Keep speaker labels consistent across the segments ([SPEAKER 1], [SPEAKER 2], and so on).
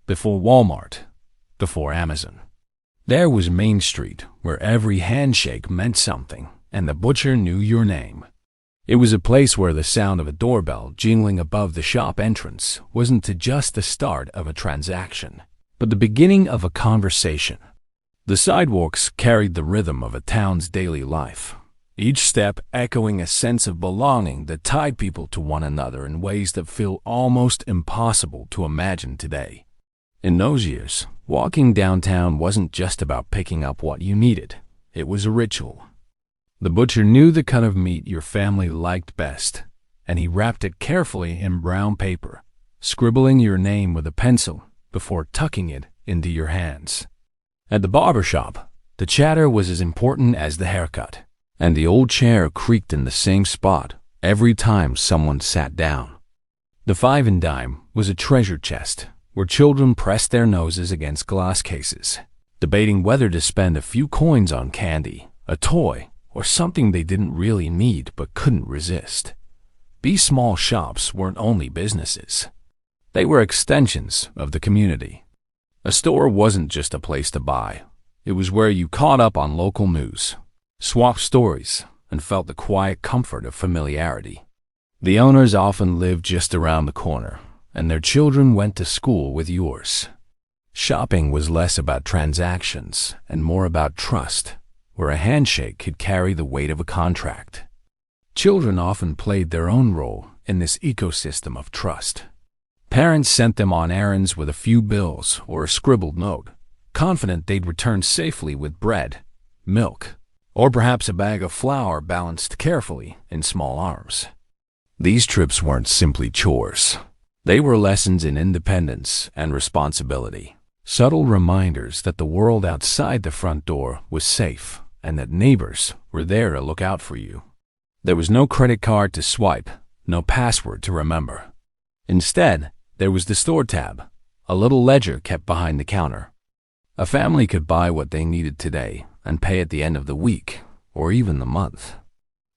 [SPEAKER 1] before Walmart, before Amazon. There was Main Street, where every handshake meant something, and the butcher knew your name. It was a place where the sound of a doorbell jingling above the shop entrance wasn't just the start of a transaction, but the beginning of a conversation. The sidewalks carried the rhythm of a town's daily life, each step echoing a sense of belonging that tied people to one another in ways that feel almost impossible to imagine today. In those years, walking downtown wasn't just about picking up what you needed. It was a ritual. The butcher knew the cut of meat your family liked best, and he wrapped it carefully in brown paper, scribbling your name with a pencil before tucking it into your hands. At the barber shop, the chatter was as important as the haircut, and the old chair creaked in the same spot every time someone sat down. The 5 and dime was a treasure chest where children pressed their noses against glass cases, debating whether to spend a few coins on candy, a toy, or something they didn't really need but couldn't resist. These small shops weren't only businesses. They were extensions of the community. A store wasn't just a place to buy. It was where you caught up on local news, swapped stories, and felt the quiet comfort of familiarity. The owners often lived just around the corner, and their children went to school with yours. Shopping was less about transactions and more about trust, where a handshake could carry the weight of a contract. Children often played their own role in this ecosystem of trust. Parents sent them on errands with a few bills or a scribbled note, confident they'd return safely with bread, milk, or perhaps a bag of flour balanced carefully in small arms. These trips weren't simply chores. They were lessons in independence and responsibility, subtle reminders that the world outside the front door was safe and that neighbors were there to look out for you. There was no credit card to swipe, no password to remember. Instead, there was the store tab, a little ledger kept behind the counter. A family could buy what they needed today and pay at the end of the week or even the month.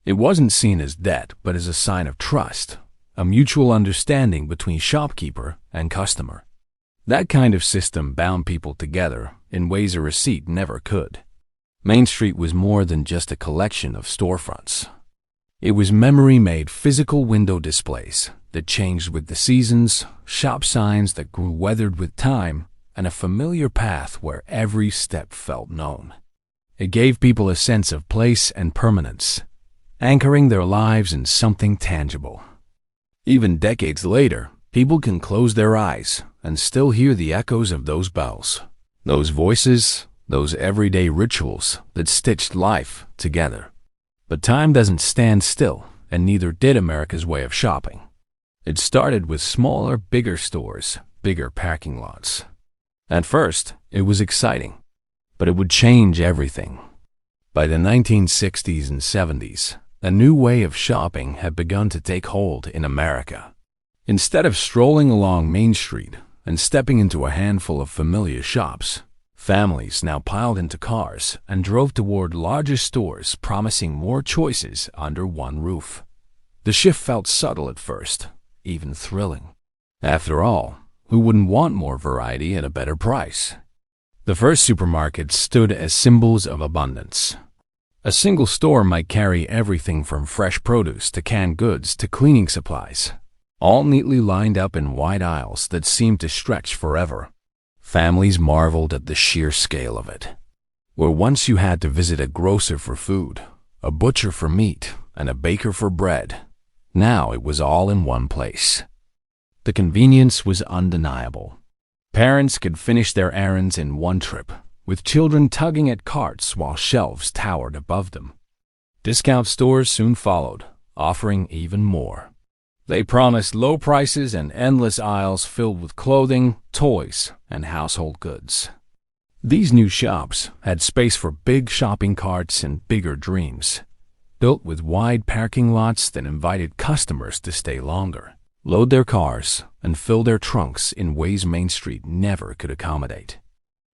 [SPEAKER 1] It wasn't seen as debt, but as a sign of trust, a mutual understanding between shopkeeper and customer. That kind of system bound people together in ways a receipt never could. Main Street was more than just a collection of storefronts. It was memory-made physical window displays that changed with the seasons, shop signs that grew weathered with time, and a familiar path where every step felt known. It gave people a sense of place and permanence, anchoring their lives in something tangible. Even decades later, people can close their eyes and still hear the echoes of those bells, those voices, those everyday rituals that stitched life together. But time doesn't stand still, and neither did America's way of shopping. It started with smaller, bigger stores, bigger parking lots. At first, it was exciting, but it would change everything. By the 1960s and 70s, a new way of shopping had begun to take hold in America. Instead of strolling along Main Street and stepping into a handful of familiar shops, families now piled into cars and drove toward larger stores promising more choices under one roof. The shift felt subtle at first, even thrilling. After all, who wouldn't want more variety at a better price? The first supermarkets stood as symbols of abundance. A single store might carry everything from fresh produce to canned goods to cleaning supplies, all neatly lined up in wide aisles that seemed to stretch forever. Families marveled at the sheer scale of it. Where once you had to visit a grocer for food, a butcher for meat, and a baker for bread, now it was all in one place. The convenience was undeniable. Parents could finish their errands in one trip, with children tugging at carts while shelves towered above them. Discount stores soon followed, offering even more. They promised low prices and endless aisles filled with clothing, toys, and household goods. These new shops had space for big shopping carts and bigger dreams, built with wide parking lots that invited customers to stay longer, load their cars, and fill their trunks in ways Main Street never could accommodate.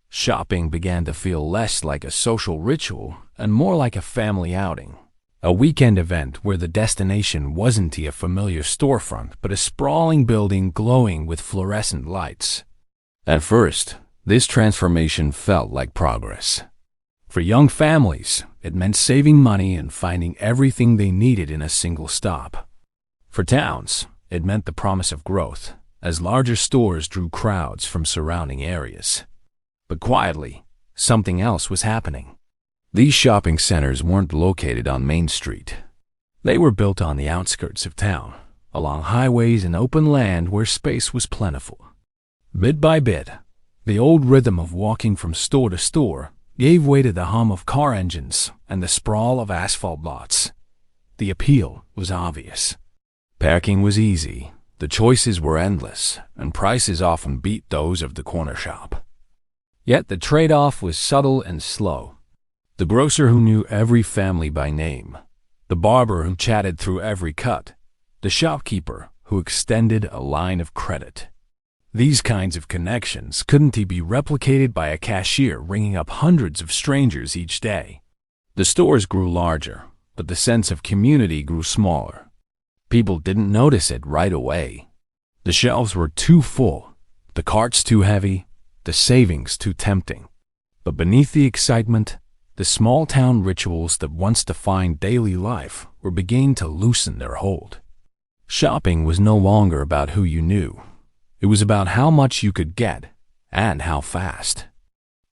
[SPEAKER 1] Shopping began to feel less like a social ritual and more like a family outing. A weekend event where the destination wasn't a familiar storefront but a sprawling building glowing with fluorescent lights. At first, this transformation felt like progress. For young families, it meant saving money and finding everything they needed in a single stop. For towns, it meant the promise of growth, as larger stores drew crowds from surrounding areas. But quietly, something else was happening. These shopping centers weren't located on Main Street. They were built on the outskirts of town, along highways and open land where space was plentiful. Bit by bit, the old rhythm of walking from store to store gave way to the hum of car engines and the sprawl of asphalt lots. The appeal was obvious. Parking was easy, the choices were endless, and prices often beat those of the corner shop. Yet the trade-off was subtle and slow. The grocer who knew every family by name, the barber who chatted through every cut, the shopkeeper who extended a line of credit. These kinds of connections couldn't be replicated by a cashier ringing up hundreds of strangers each day. The stores grew larger, but the sense of community grew smaller. People didn't notice it right away. The shelves were too full, the carts too heavy, the savings too tempting. But beneath the excitement, the small-town rituals that once defined daily life were beginning to loosen their hold. Shopping was no longer about who you knew. It was about how much you could get, and how fast.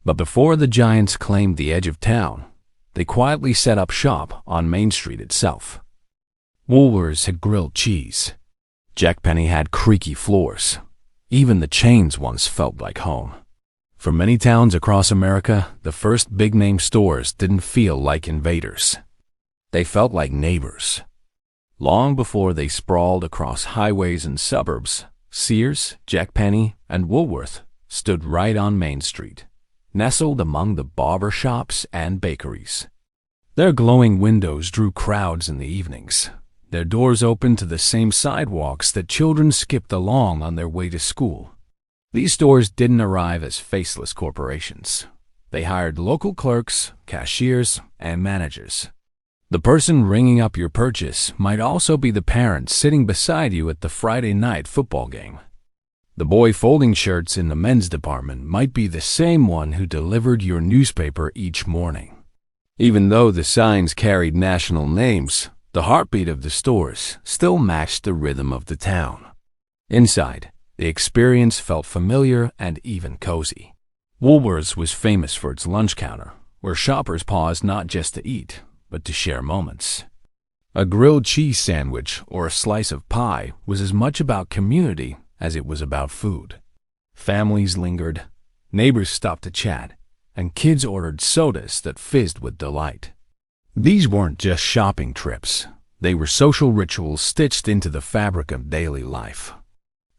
[SPEAKER 1] But before the giants claimed the edge of town, they quietly set up shop on Main Street itself. Woolworths had grilled cheese. Jack Penny had creaky floors. Even the chains once felt like home. For many towns across America, the first big-name stores didn't feel like invaders. They felt like neighbors. Long before they sprawled across highways and suburbs, Sears, Jack Penny, and Woolworth stood right on Main Street, nestled among the barber shops and bakeries. Their glowing windows drew crowds in the evenings. Their doors opened to the same sidewalks that children skipped along on their way to school. These stores didn't arrive as faceless corporations. They hired local clerks, cashiers, and managers. The person ringing up your purchase might also be the parent sitting beside you at the Friday night football game. The boy folding shirts in the men's department might be the same one who delivered your newspaper each morning. Even though the signs carried national names, the heartbeat of the stores still matched the rhythm of the town. Inside, the experience felt familiar and even cozy. Woolworths was famous for its lunch counter, where shoppers paused not just to eat, but to share moments. A grilled cheese sandwich or a slice of pie was as much about community as it was about food. Families lingered, neighbors stopped to chat, and kids ordered sodas that fizzed with delight. These weren't just shopping trips. They were social rituals stitched into the fabric of daily life.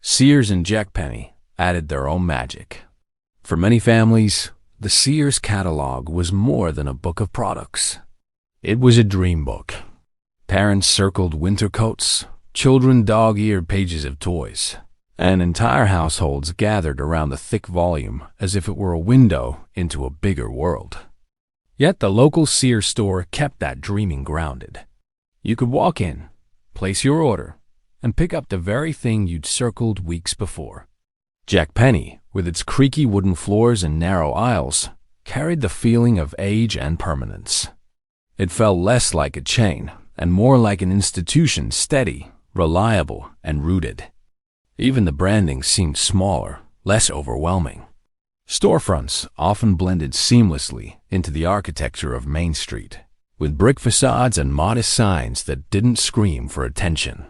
[SPEAKER 1] Sears and Jack Penny added their own magic. For many families, the Sears catalog was more than a book of products. It was a dream book. Parents circled winter coats, children dog-eared pages of toys, and entire households gathered around the thick volume as if it were a window into a bigger world. Yet the local Sears store kept that dreaming grounded. You could walk in, place your order, and pick up the very thing you'd circled weeks before. Jack Penny, with its creaky wooden floors and narrow aisles, carried the feeling of age and permanence. It felt less like a chain and more like an institution, steady, reliable, and rooted. Even the branding seemed smaller, less overwhelming. Storefronts often blended seamlessly into the architecture of Main Street, with brick facades and modest signs that didn't scream for attention.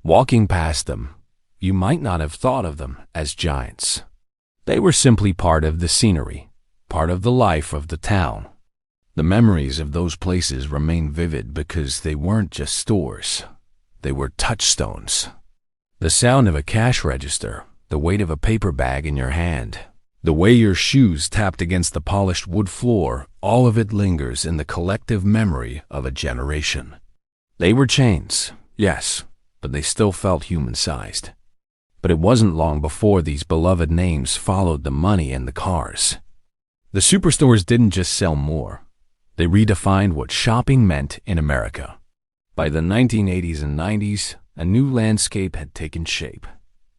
[SPEAKER 1] Walking past them, you might not have thought of them as giants. They were simply part of the scenery, part of the life of the town. The memories of those places remain vivid because they weren't just stores. They were touchstones. The sound of a cash register, the weight of a paper bag in your hand, the way your shoes tapped against the polished wood floor, all of it lingers in the collective memory of a generation. They were chains, yes, but they still felt human-sized. But it wasn't long before these beloved names followed the money and the cars. The superstores didn't just sell more. They redefined what shopping meant in America. By the 1980s and 90s, a new landscape had taken shape.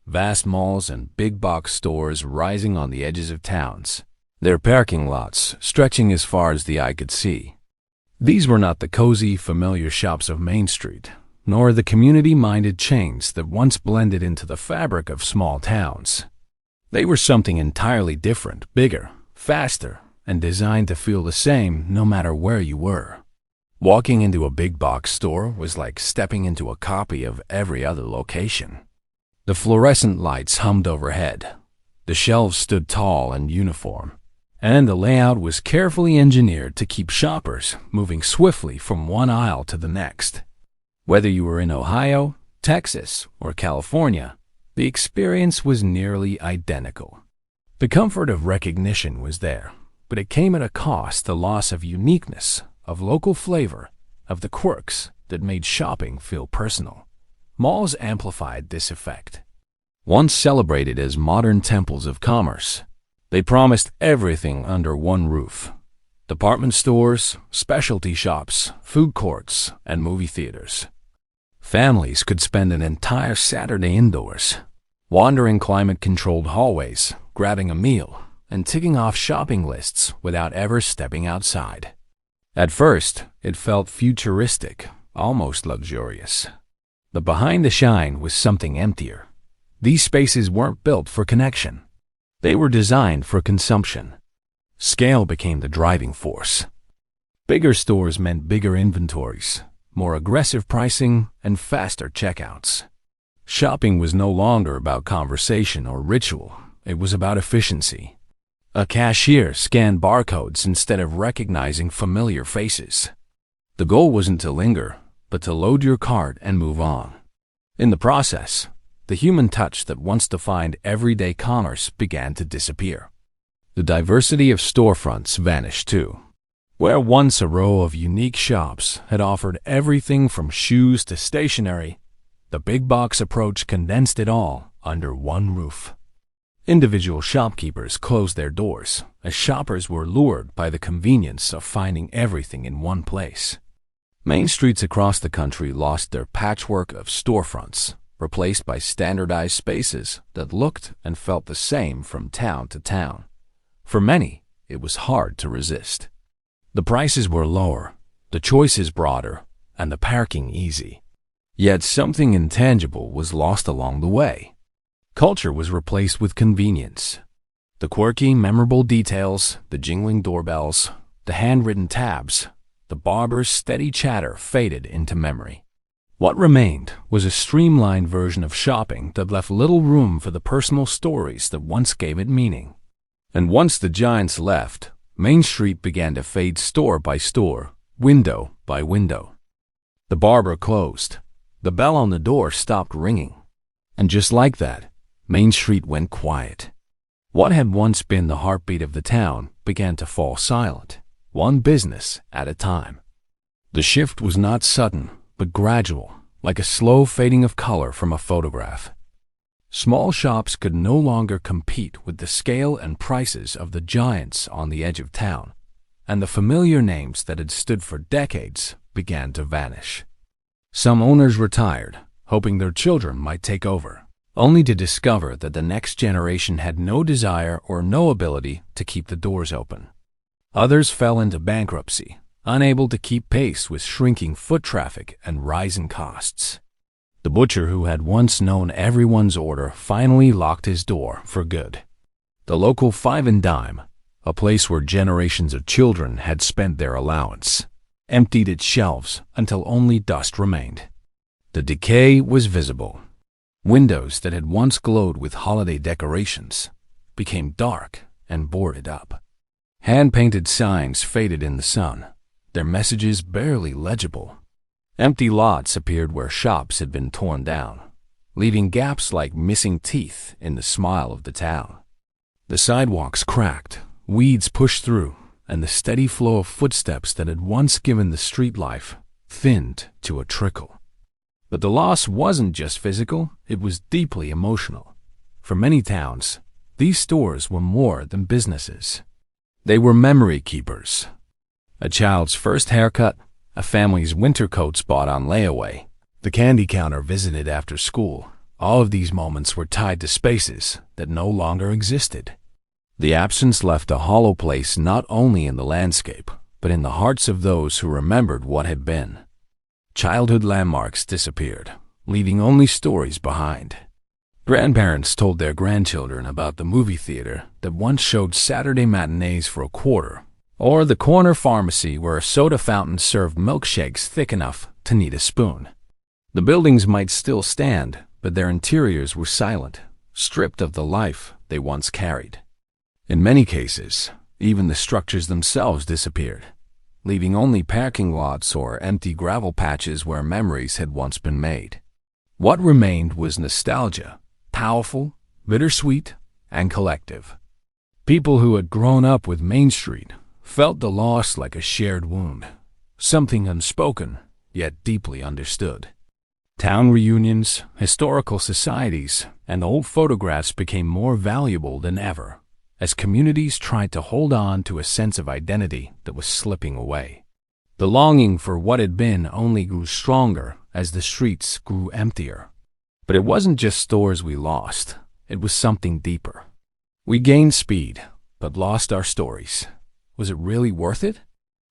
[SPEAKER 1] vast malls and big box stores rising on the edges of towns, their parking lots stretching as far as the eye could see. These were not the cozy, familiar shops of Main Street, nor the community-minded chains that once blended into the fabric of small towns. They were something entirely different, bigger, faster, and designed to feel the same no matter where you were. Walking into a big box store was like stepping into a copy of every other location. The fluorescent lights hummed overhead. The shelves stood tall and uniform, and the layout was carefully engineered to keep shoppers moving swiftly from one aisle to the next. Whether you were in Ohio, Texas, or California, the experience was nearly identical. The comfort of recognition was there, but it came at a cost: the loss of uniqueness, of local flavor, of the quirks that made shopping feel personal. Malls amplified this effect. Once celebrated as modern temples of commerce, they promised everything under one roof: department stores, specialty shops, food courts, and movie theaters. Families could spend an entire Saturday indoors, wandering climate-controlled hallways, grabbing a meal, and ticking off shopping lists without ever stepping outside. At first, it felt futuristic, almost luxurious. But behind the shine was something emptier. These spaces weren't built for connection. They were designed for consumption. Scale became the driving force. Bigger stores meant bigger inventories, more aggressive pricing, and faster checkouts. Shopping was no longer about conversation or ritual. It was about efficiency. A cashier scanned barcodes instead of recognizing familiar faces. The goal wasn't to linger, but to load your cart and move on. In the process, the human touch that once defined everyday commerce began to disappear. The diversity of storefronts vanished too. Where once a row of unique shops had offered everything from shoes to stationery, the big box approach condensed it all under one roof. Individual shopkeepers closed their doors as shoppers were lured by the convenience of finding everything in one place. Main streets across the country lost their patchwork of storefronts, replaced by standardized spaces that looked and felt the same from town to town. For many, it was hard to resist. The prices were lower, the choices broader, and the parking easy. Yet something intangible was lost along the way. Culture was replaced with convenience. The quirky, memorable details, the jingling doorbells, the handwritten tabs, the barber's steady chatter faded into memory. What remained was a streamlined version of shopping that left little room for the personal stories that once gave it meaning. And once the giants left, Main Street began to fade store by store, window by window. The barber closed. The bell on the door stopped ringing. And just like that, Main Street went quiet. What had once been the heartbeat of the town began to fall silent, one business at a time. The shift was not sudden, but gradual, like a slow fading of color from a photograph. Small shops could no longer compete with the scale and prices of the giants on the edge of town, and the familiar names that had stood for decades began to vanish. Some owners retired, hoping their children might take over, only to discover that the next generation had no desire or no ability to keep the doors open. Others fell into bankruptcy, unable to keep pace with shrinking foot traffic and rising costs. The butcher who had once known everyone's order finally locked his door for good. The local Five and Dime, a place where generations of children had spent their allowance, emptied its shelves until only dust remained. The decay was visible. Windows that had once glowed with holiday decorations became dark and boarded up. Hand-painted signs faded in the sun, their messages barely legible. Empty lots appeared where shops had been torn down, leaving gaps like missing teeth in the smile of the town. The sidewalks cracked, weeds pushed through, and the steady flow of footsteps that had once given the street life thinned to a trickle. But the loss wasn't just physical, it was deeply emotional. For many towns, these stores were more than businesses. They were memory keepers. A child's first haircut, a family's winter coats bought on layaway, the candy counter visited after school, All of these moments were tied to spaces that no longer existed. The absence left a hollow place not only in the landscape, but in the hearts of those who remembered what had been. Childhood landmarks disappeared, leaving only stories behind. Grandparents told their grandchildren about the movie theater that once showed Saturday matinees for a quarter, or the corner pharmacy where a soda fountain served milkshakes thick enough to need a spoon. The buildings might still stand, but their interiors were silent, stripped of the life they once carried. In many cases, even the structures themselves disappeared, leaving only parking lots or empty gravel patches where memories had once been made. What remained was nostalgia, powerful, bittersweet, and collective. People who had grown up with Main Street felt the loss like a shared wound, something unspoken, yet deeply understood. Town reunions, historical societies, and old photographs became more valuable than ever, as communities tried to hold on to a sense of identity that was slipping away. The longing for what had been only grew stronger as the streets grew emptier. But it wasn't just stores we lost, it was something deeper. We gained speed, but lost our stories. Was it really worth it?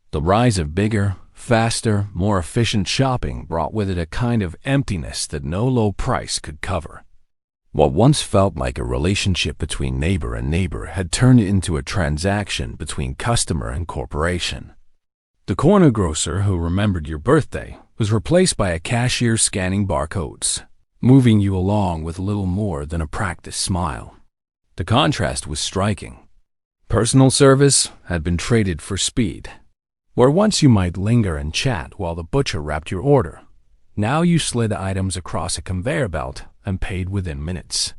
[SPEAKER 1] The rise of bigger, faster, more efficient shopping brought with it a kind of emptiness that no low price could cover. What once felt like a relationship between neighbor and neighbor had turned into a transaction between customer and corporation. The corner grocer who remembered your birthday was replaced by a cashier scanning barcodes, moving you along with little more than a practiced smile. The contrast was striking. Personal service had been traded for speed. Where once you might linger and chat while the butcher wrapped your order, now you slid items across a conveyor belt and paid within minutes.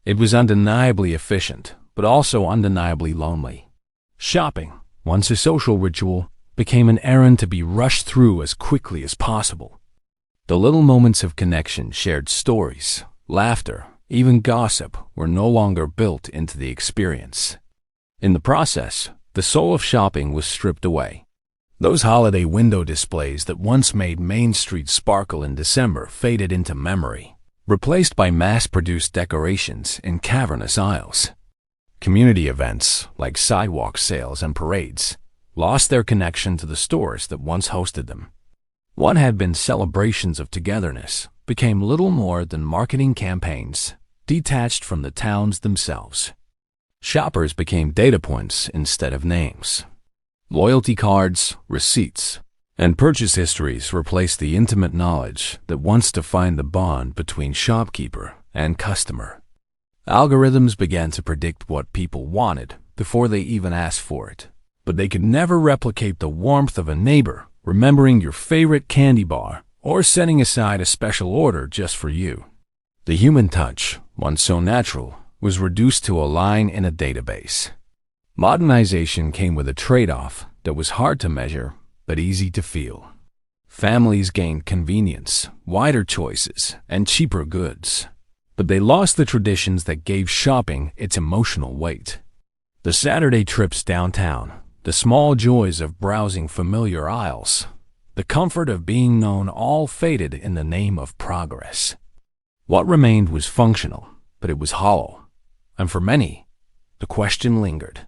[SPEAKER 1] It was undeniably efficient, but also undeniably lonely. Shopping, once a social ritual, became an errand to be rushed through as quickly as possible. The little moments of connection, shared stories, laughter, even gossip were no longer built into the experience. In the process, the soul of shopping was stripped away. Those holiday window displays that once made Main Street sparkle in December faded into memory, replaced by mass-produced decorations in cavernous aisles. Community events, like sidewalk sales and parades, lost their connection to the stores that once hosted them. What had been celebrations of togetherness became little more than marketing campaigns, detached from the towns themselves. Shoppers became data points instead of names. Loyalty cards, receipts, and purchase histories replaced the intimate knowledge that once defined the bond between shopkeeper and customer. Algorithms began to predict what people wanted before they even asked for it, but they could never replicate the warmth of a neighbor remembering your favorite candy bar or setting aside a special order just for you. The human touch, once so natural, was reduced to a line in a database. Modernization came with a trade-off that was hard to measure, but easy to feel. Families gained convenience, wider choices, and cheaper goods. But they lost the traditions that gave shopping its emotional weight. The Saturday trips downtown, the small joys of browsing familiar aisles, the comfort of being known all faded in the name of progress. What remained was functional, but it was hollow. And for many, the question lingered.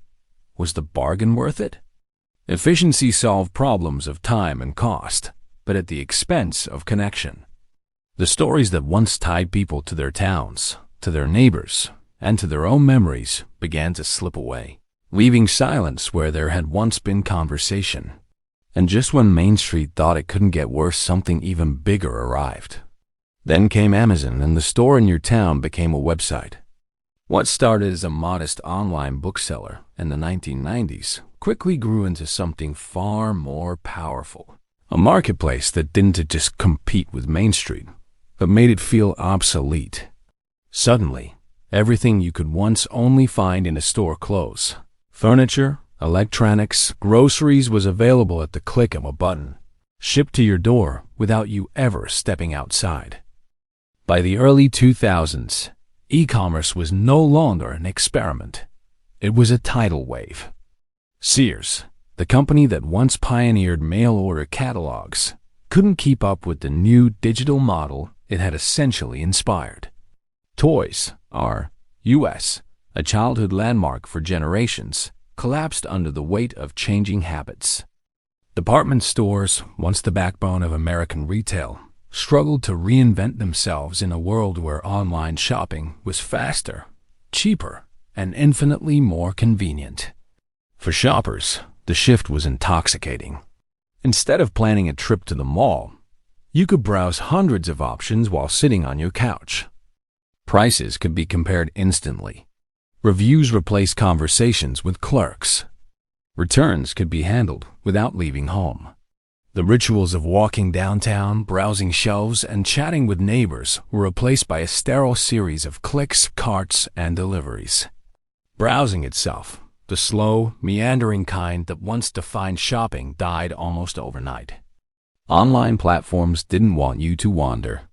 [SPEAKER 1] Was the bargain worth it? Efficiency solved problems of time and cost, but at the expense of connection. The stories that once tied people to their towns, to their neighbors, and to their own memories began to slip away, leaving silence where there had once been conversation. And just when Main Street thought it couldn't get worse, something even bigger arrived. Then came Amazon, and the store in your town became a website. What started as a modest online bookseller in the 1990s quickly grew into something far more powerful. A marketplace that didn't just compete with Main Street, but made it feel obsolete. Suddenly, everything you could once only find in a store closed. Furniture, electronics, groceries was available at the click of a button, shipped to your door without you ever stepping outside. By the early 2000s, e-commerce was no longer an experiment. It was a tidal wave. Sears, the company that once pioneered mail-order catalogs, couldn't keep up with the new digital model it had essentially inspired. Toys R Us, a childhood landmark for generations, collapsed under the weight of changing habits. Department stores, once the backbone of American retail, struggled to reinvent themselves in a world where online shopping was faster, cheaper, and infinitely more convenient. For shoppers, the shift was intoxicating. Instead of planning a trip to the mall, you could browse hundreds of options while sitting on your couch. Prices could be compared instantly. Reviews replaced conversations with clerks. Returns could be handled without leaving home. The rituals of walking downtown, browsing shelves, and chatting with neighbors were replaced by a sterile series of clicks, carts, and deliveries. Browsing itself, the slow, meandering kind that once defined shopping, died almost overnight. Online platforms didn't want you to wander.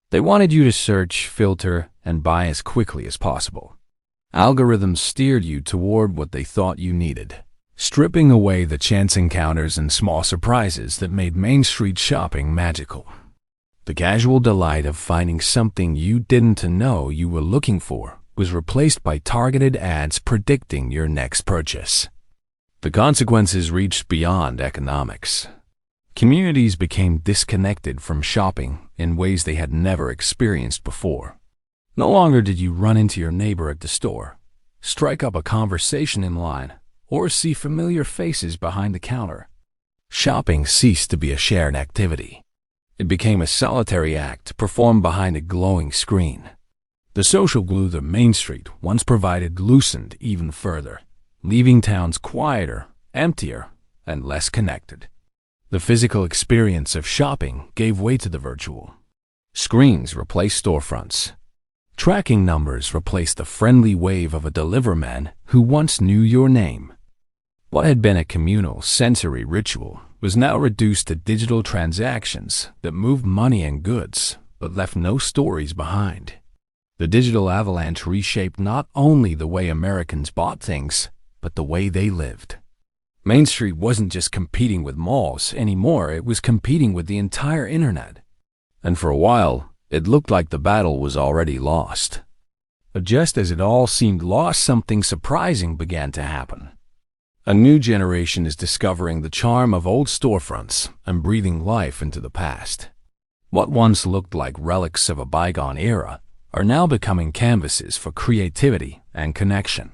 [SPEAKER 1] They wanted you to search, filter, and buy as quickly as possible. Algorithms steered you toward what they thought you needed, stripping away the chance encounters and small surprises that made Main Street shopping magical. The casual delight of finding something you didn't know you were looking for was replaced by targeted ads predicting your next purchase. The consequences reached beyond economics. Communities became disconnected from shopping in ways they had never experienced before. No longer did you run into your neighbor at the store, strike up a conversation in line, or see familiar faces behind the counter. Shopping ceased to be a shared activity. It became a solitary act performed behind a glowing screen. The social glue that Main Street once provided loosened even further, leaving towns quieter, emptier, and less connected. The physical experience of shopping gave way to the virtual. Screens replaced storefronts. Tracking numbers replaced the friendly wave of a deliverman who once knew your name. What had been a communal sensory ritual was now reduced to digital transactions that moved money and goods, but left no stories behind. The digital avalanche reshaped not only the way Americans bought things, but the way they lived. Main Street wasn't just competing with malls anymore, it was competing with the entire internet. And for a while, it looked like the battle was already lost. But just as it all seemed lost, something surprising began to happen. A new generation is discovering the charm of old storefronts and breathing life into the past. What once looked like relics of a bygone era are now becoming canvases for creativity and connection.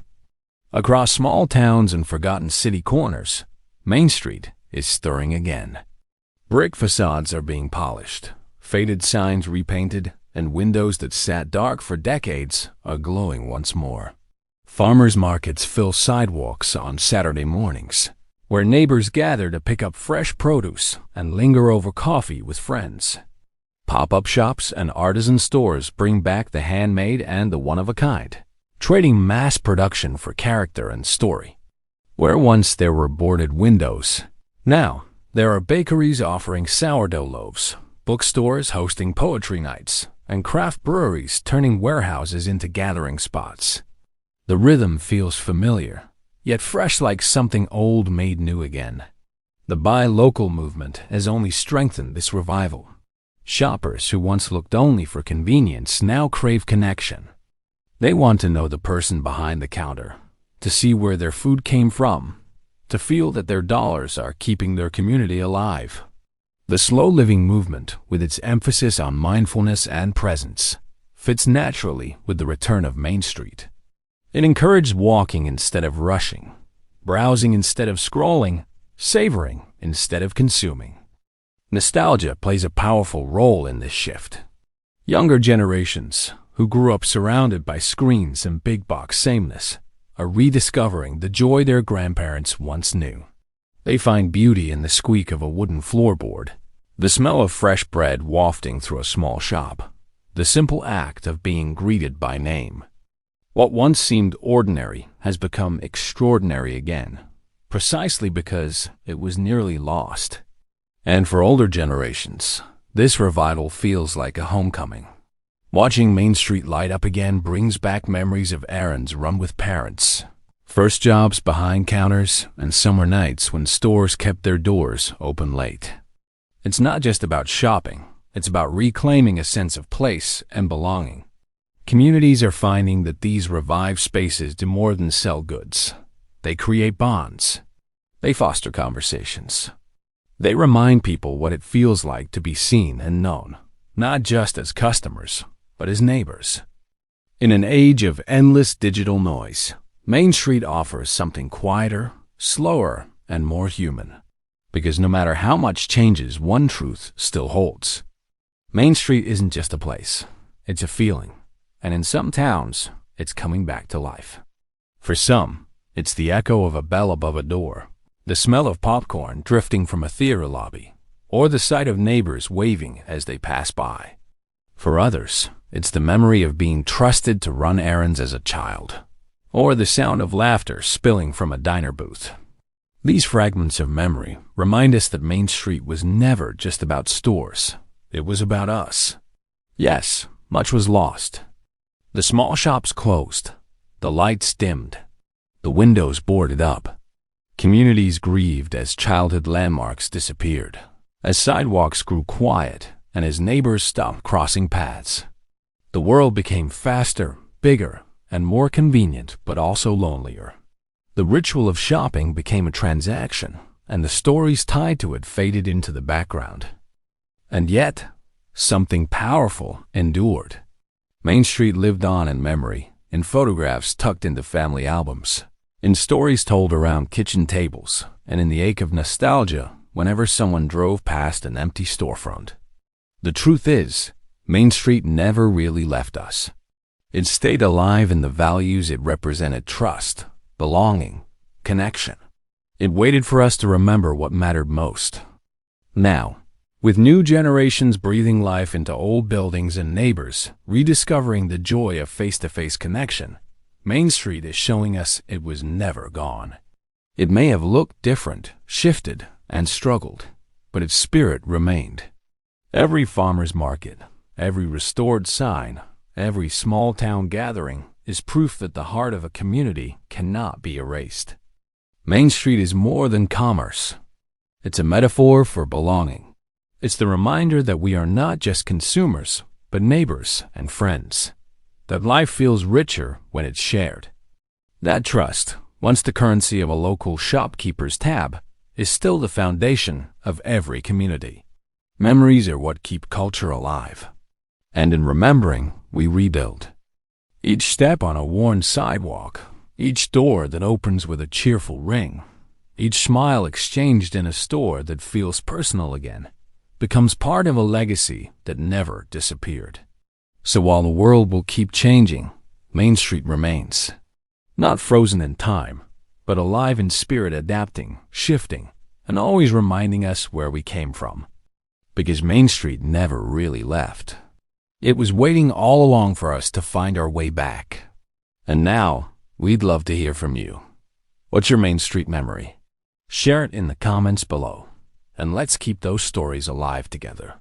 [SPEAKER 1] Across small towns and forgotten city corners, Main Street is stirring again. Brick facades are being polished, faded signs repainted, and windows that sat dark for decades are glowing once more. Farmers markets fill sidewalks on Saturday mornings, where neighbors gather to pick up fresh produce and linger over coffee with friends. Pop-up shops and artisan stores bring back the handmade and the one-of-a-kind, trading mass production for character and story. Where once there were boarded windows, now there are bakeries offering sourdough loaves, bookstores hosting poetry nights, and craft breweries turning warehouses into gathering spots. The rhythm feels familiar, yet fresh, like something old made new again. The buy local movement has only strengthened this revival. Shoppers who once looked only for convenience now crave connection. They want to know the person behind the counter, to see where their food came from, to feel that their dollars are keeping their community alive. The slow living movement, with its emphasis on mindfulness and presence, fits naturally with the return of Main Street. It encouraged walking instead of rushing, browsing instead of scrolling, savoring instead of consuming. Nostalgia plays a powerful role in this shift. Younger generations, who grew up surrounded by screens and big-box sameness, are rediscovering the joy their grandparents once knew. They find beauty in the squeak of a wooden floorboard, the smell of fresh bread wafting through a small shop, the simple act of being greeted by name. What once seemed ordinary has become extraordinary again, precisely because it was nearly lost. And for older generations, this revival feels like a homecoming. Watching Main Street light up again brings back memories of errands run with parents, first jobs behind counters, and summer nights when stores kept their doors open late. It's not just about shopping, it's about reclaiming a sense of place and belonging. Communities are finding that these revived spaces do more than sell goods. They create bonds. They foster conversations. They remind people what it feels like to be seen and known, not just as customers, but as neighbors. In an age of endless digital noise, Main Street offers something quieter, slower, and more human. Because no matter how much changes, one truth still holds. Main Street isn't just a place, it's a feeling. And in some towns, it's coming back to life. For some, it's the echo of a bell above a door, the smell of popcorn drifting from a theater lobby, or the sight of neighbors waving as they pass by. For others, it's the memory of being trusted to run errands as a child, or the sound of laughter spilling from a diner booth. These fragments of memory remind us that Main Street was never just about stores. It was about us. Yes, much was lost. The small shops closed, the lights dimmed, the windows boarded up. Communities grieved as childhood landmarks disappeared, as sidewalks grew quiet, and as neighbors stopped crossing paths. The world became faster, bigger, and more convenient, but also lonelier. The ritual of shopping became a transaction, and the stories tied to it faded into the background. And yet, something powerful endured. Main Street lived on in memory, in photographs tucked into family albums, in stories told around kitchen tables, and in the ache of nostalgia whenever someone drove past an empty storefront. The truth is, Main Street never really left us. It stayed alive in the values it represented: trust, belonging, connection. It waited for us to remember what mattered most. Now, with new generations breathing life into old buildings and neighbors rediscovering the joy of face-to-face connection, Main Street is showing us it was never gone. It may have looked different, shifted, and struggled, but its spirit remained. Every farmer's market, every restored sign, every small-town gathering is proof that the heart of a community cannot be erased. Main Street is more than commerce. It's a metaphor for belonging. It's the reminder that we are not just consumers, but neighbors and friends. That life feels richer when it's shared. That trust, once the currency of a local shopkeeper's tab, is still the foundation of every community. Memories are what keep culture alive. And in remembering, we rebuild. Each step on a worn sidewalk, each door that opens with a cheerful ring, each smile exchanged in a store that feels personal again, becomes part of a legacy that never disappeared. So while the world will keep changing, Main Street remains. Not frozen in time, but alive in spirit, adapting, shifting, and always reminding us where we came from. Because Main Street never really left. It was waiting all along for us to find our way back. And now, we'd love to hear from you. What's your Main Street memory? Share it in the comments below. And let's keep those stories alive together.